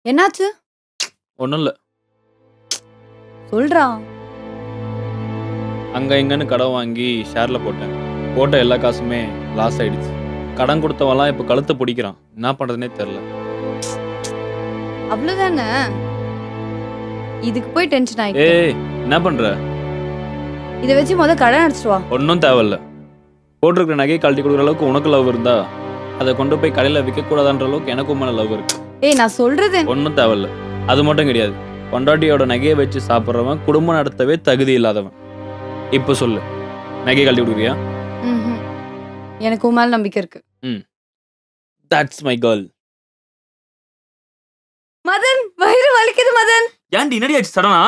என்னாச்சு? ஒன்றும் இல்லை. சொல்றா. அங்கே இங்கன்னு கடன் வாங்கி ஷேரில் போட்டேன். போட்ட எல்லா காசுமே லாஸ் ஆயிடுச்சு. கடன் கொடுத்தவன்லாம் இப்போ கழுத்தை பிடிக்கிறான். என்ன பண்ணுறதுனே தெரில. அவ்வளவுதானே? இதுக்கு போய் டென்ஷன் ஆயிட்டு. ஏய், என்ன பண்ணுற? இதை வச்சு கடன் அடிச்சிட்டு வா. ஒன்றும் தேவையில்ல. போட்டிருக்கிற நகையை கழட்டி கொடுக்குற அளவுக்கு உனக்கு லவ் இருந்தா அதை கொண்டு போய் கடையில் விற்கக்கூடாதுன்ற அளவுக்கு எனக்கும் மேலே லவ் இருக்கு. ஏய், நான் சொல்றது ஒன்றும் தேவையில்ல. அது மட்டும் கிடையாது. பொண்டாட்டியோட நகையை வச்சு சாப்பிட்றவன் குடும்பம் நடத்தவே தகுதி இல்லாதவன். இப்போ சொல்லு, நகையை கழட்டி கொடுக்குறியா? ம்ஹும். எனக்கு உன் மேல நம்பிக்கை இருக்கு. That's my girl. மதன், வயிறு வலிக்குது மதன். ஏன்டி என்னடி ஆச்சு சடனா?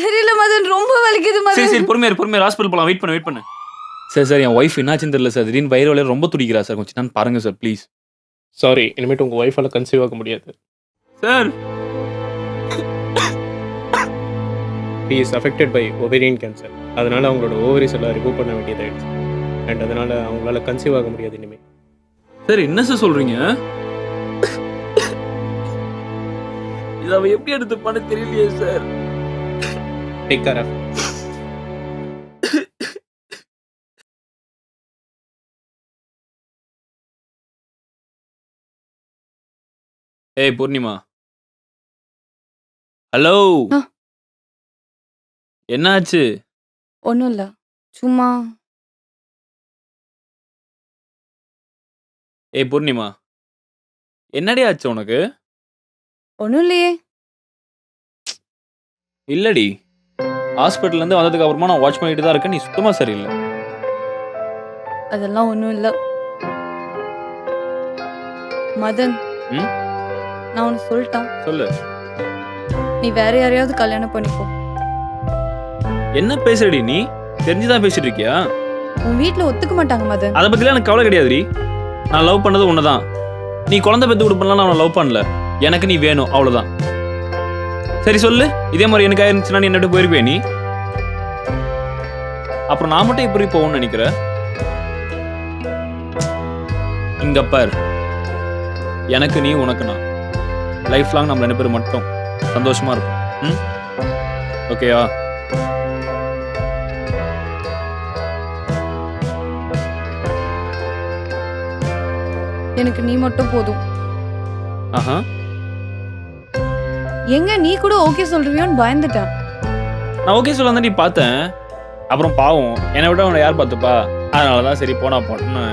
தெரியல மதன், ரொம்ப வலிக்குது சரி மதன். சரி, பொறுமையா ஹாஸ்பிட்டல் போலாம். வெயிட் பண்ணு. சரி சார், என் ஒய்ஃப் என்னாச்சுன்னு தெரியல சார். திடீர்னு வயிறு வலியா ரொம்ப துடிக்கிறா சார். கொஞ்சம் நான் பாருங்க சார் ப்ளீஸ். சாரி, இனிமேட்டு உங்கள் ஒய்ஃபால் கன்சீவ் ஆக முடியாது. Sir, he is affected by ovarian cancer. அதனால் அவங்களோட ஓவரிஸ் எல்லாம் ரிமூவ் பண்ண வேண்டியதாகிடுச்சு. அண்ட் அதனால் அவங்களால கன்சீவ் ஆக முடியாது இனிமேல். சார் என்ன சார் சொல்றீங்க? இதை அவ எப்படி எடுத்துப்பான்னு தெரியலையே சார். Take care of. ஏய் பூர்ணிமா, ஹலோ. ஆ. என்னாச்சு? ஒண்ணும் இல்ல, சும்மா. ஏய் பூர்ணிமா, என்னடி ஆச்சு உனக்கு? ஒண்ணும் இல்லையே. இல்லடி, ஹாஸ்பிட்டல்ல இருந்து வந்ததுக்கு அப்புறமா நான் வாட்ச் பண்ணிட்டு தான் இருக்கேன். நீ சுத்தமா சரியில்லை. அதெல்லாம் ஒண்ணும் இல்ல மதன். ம்? நான் உனக்கு சொல்லிட்டேன். சொல்லு. நீ வேற யாரையாவது கல்யாணம் பண்ணிக்கோ. என்ன பேசுறடி நீ? தெரிஞ்சுதான் பேசிட்டு இருக்கியா? உன் வீட்ல ஒத்துக்க மாட்டாங்க மதன். அதை பத்திலாம் எனக்கு கவலை கிடையாதுடி. நான் லவ் பண்ணது உன்னதான். நீ குழந்தை பெத்து கொடுப்பலாம். நான் லவ் பண்ணல. எனக்கு நீ வேணும், அவ்வளவுதான். சரி சொல்லு, இதே மாதிரி எனக்கு ஆயிருந்துச்சுன்னா நீ என்னட்டு போயிருப்பே நீ? அப்புறம் நான் மட்டும் இப்படி போகணும்னு நினைக்கிற? இங்க பார், எனக்கு நீ, உனக்கு நான். லைஃப் லாங் நம்ம 2 பேரும் மட்டும் சந்தோஷமா இருக்கும். ஓகேயா? எனக்கு நீ மட்டும் போதும். ஆஹா. எங்க நீ கூட ஓகே சொல்றியோன்னு பயந்துட்டேன். நான் ஓகே சொல்ல நீ பார்த்தேன். அப்புறம் பாவம் என்னை விட அவனை யார் பார்த்துப்பா? அதனாலதான் சரி போனா போட்டேன்னு